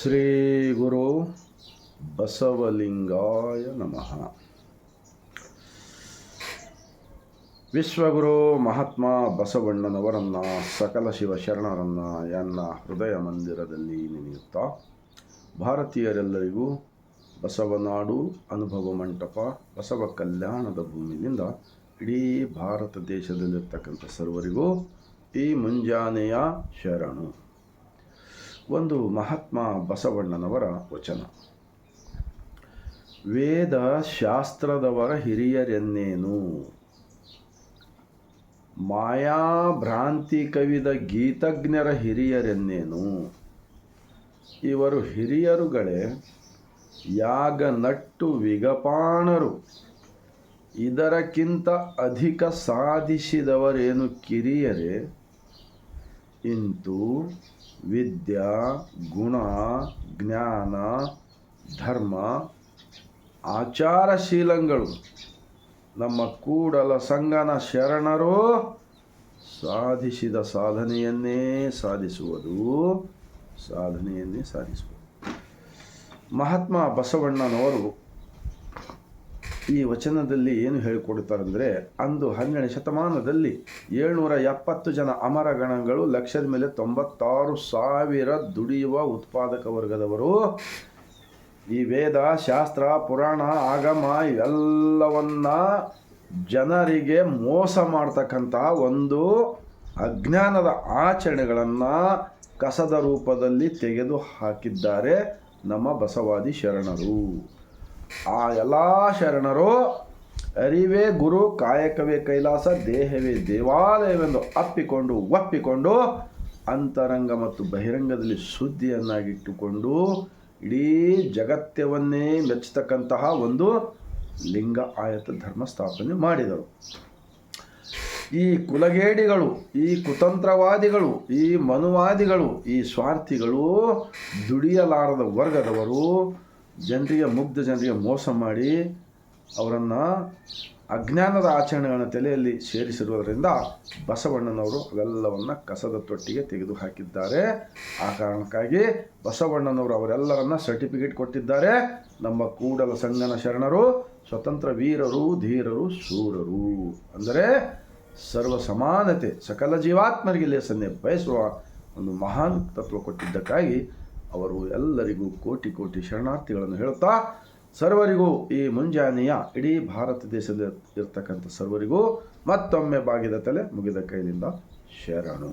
ಶ್ರೀ ಗುರು ಬಸವಲಿಂಗಾಯ ನಮಃ. ವಿಶ್ವಗುರು ಮಹಾತ್ಮ ಬಸವಣ್ಣನವರನ್ನು ಸಕಲ ಶಿವಶರಣರನ್ನು ಎನ್ನ ಹೃದಯ ಮಂದಿರದಲ್ಲಿ ನೆನೆಯುತ್ತಾ, ಭಾರತೀಯರೆಲ್ಲರಿಗೂ ಬಸವನಾಡು ಅನುಭವ ಮಂಟಪ ಬಸವ ಕಲ್ಯಾಣದ ಭೂಮಿಯಿಂದ ಇಡೀ ಭಾರತ ದೇಶದಲ್ಲಿರ್ತಕ್ಕಂಥ ಸರ್ವರಿಗೂ ಈ ಮುಂಜಾನೆಯ ಶರಣು. ಒಂದು ಮಹಾತ್ಮ ಬಸವಣ್ಣನವರ ವಚನ. ವೇದ ಶಾಸ್ತ್ರದವರ ಹಿರಿಯರೆನ್ನೇನು, ಮಾಯಾಭ್ರಾಂತಿ ಕವಿದ ಗೀತಜ್ಞರ ಹಿರಿಯರೆನ್ನೇನು. ಇವರು ಹಿರಿಯರುಗಳೇ, ಯಾಗ ನಟ್ಟು ವಿಗಪಾಣರು, ಇದರಕ್ಕಿಂತ ಅಧಿಕ ಸಾಧಿಸಿದವರೇನು ಕಿರಿಯರೇ. ಇಂತು ವಿದ್ಯಾ ಗುಣ ಜ್ಞಾನ ಧರ್ಮ ಆಚಾರಶೀಲಗಳು ನಮ್ಮ ಕೂಡಲ ಸಂಗನ ಶರಣರು ಸಾಧಿಸಿದ ಸಾಧನೆಯನ್ನೇ ಸಾಧಿಸುವುದು. ಮಹಾತ್ಮ ಬಸವಣ್ಣನವರು ಈ ವಚನದಲ್ಲಿ ಏನು ಹೇಳಿಕೊಡುತ್ತಾರೆಂದರೆ, ಅಂದು 12ನೇ ಶತಮಾನದಲ್ಲಿ 770 ಜನ ಅಮರಗಣಗಳು, ಲಕ್ಷದ ಮೇಲೆ 96,000 ದುಡಿಯುವ ಉತ್ಪಾದಕ ವರ್ಗದವರು ಈ ವೇದ ಶಾಸ್ತ್ರ ಪುರಾಣ ಆಗಮ ಇವೆಲ್ಲವನ್ನ ಜನರಿಗೆ ಮೋಸ ಮಾಡ್ತಕ್ಕಂಥ ಒಂದು ಅಜ್ಞಾನದ ಆಚರಣೆಗಳನ್ನು ಕಸದ ರೂಪದಲ್ಲಿ ತೆಗೆದು ಹಾಕಿದ್ದಾರೆ ನಮ್ಮ ಬಸವಾದಿ ಶರಣರು. ಆ ಎಲ್ಲ ಶರಣರು ಅರಿವೇ ಗುರು, ಕಾಯಕವೇ ಕೈಲಾಸ, ದೇಹವೇ ದೇವಾಲಯವೆಂದು ಒಪ್ಪಿಕೊಂಡು ಅಂತರಂಗ ಮತ್ತು ಬಹಿರಂಗದಲ್ಲಿ ಶುದ್ಧಿಯನ್ನಾಗಿಟ್ಟುಕೊಂಡು ಇಡೀ ಜಗತ್ಯವನ್ನೇ ಮೆಚ್ಚತಕ್ಕಂತಹ ಒಂದು ಲಿಂಗ ಆಯತ ಧರ್ಮ ಸ್ಥಾಪನೆ ಮಾಡಿದರು. ಈ ಕುಲಗೇಡಿಗಳು, ಈ ಕುತಂತ್ರವಾದಿಗಳು, ಈ ಮನುವಾದಿಗಳು, ಈ ಸ್ವಾರ್ಥಿಗಳು, ದುಡಿಯಲಾರದ ವರ್ಗದವರು ಮುಗ್ಧ ಜನರಿಗೆ ಮೋಸ ಮಾಡಿ ಅವರನ್ನು ಅಜ್ಞಾನದ ಆಚರಣೆಗಳನ್ನು ತಲೆಯಲ್ಲಿ ಸೇರಿಸಿರುವುದರಿಂದ ಬಸವಣ್ಣನವರು ಅವೆಲ್ಲವನ್ನು ಕಸದ ತೊಟ್ಟಿಗೆ ತೆಗೆದು ಹಾಕಿದ್ದಾರೆ. ಆ ಕಾರಣಕ್ಕಾಗಿ ಬಸವಣ್ಣನವರು ಅವರೆಲ್ಲರನ್ನ ಸರ್ಟಿಫಿಕೇಟ್ ಕೊಟ್ಟಿದ್ದಾರೆ. ನಮ್ಮ ಕೂಡಲ ಸಂಗನ ಶರಣರು ಸ್ವತಂತ್ರ ವೀರರು, ಧೀರರು, ಶೂರರು, ಅಂದರೆ ಸರ್ವ ಸಮಾನತೆ, ಸಕಲ ಜೀವಾತ್ಮರಿಗೆ ಲೇಸನ್ನೇ ಬಯಸುವ ಒಂದು ಮಹಾನ್ ತತ್ವ ಕೊಟ್ಟಿದ್ದಕ್ಕಾಗಿ ಅವರು ಎಲ್ಲರಿಗೂ ಕೋಟಿ ಕೋಟಿ ಶರಣಾರ್ಥಿಗಳನ್ನು ಹೇಳುತ್ತಾ, ಸರ್ವರಿಗೂ ಈ ಮುಂಜಾನೆಯ ಇಡೀ ಭಾರತ ದೇಶದಲ್ಲಿ ಇರ್ತಕ್ಕಂಥ ಸರ್ವರಿಗೂ ಮತ್ತೊಮ್ಮೆ ಬಾಗಿದ ತಲೆ ಮುಗಿದ ಕೈಲಿಂದ ಶರಣು.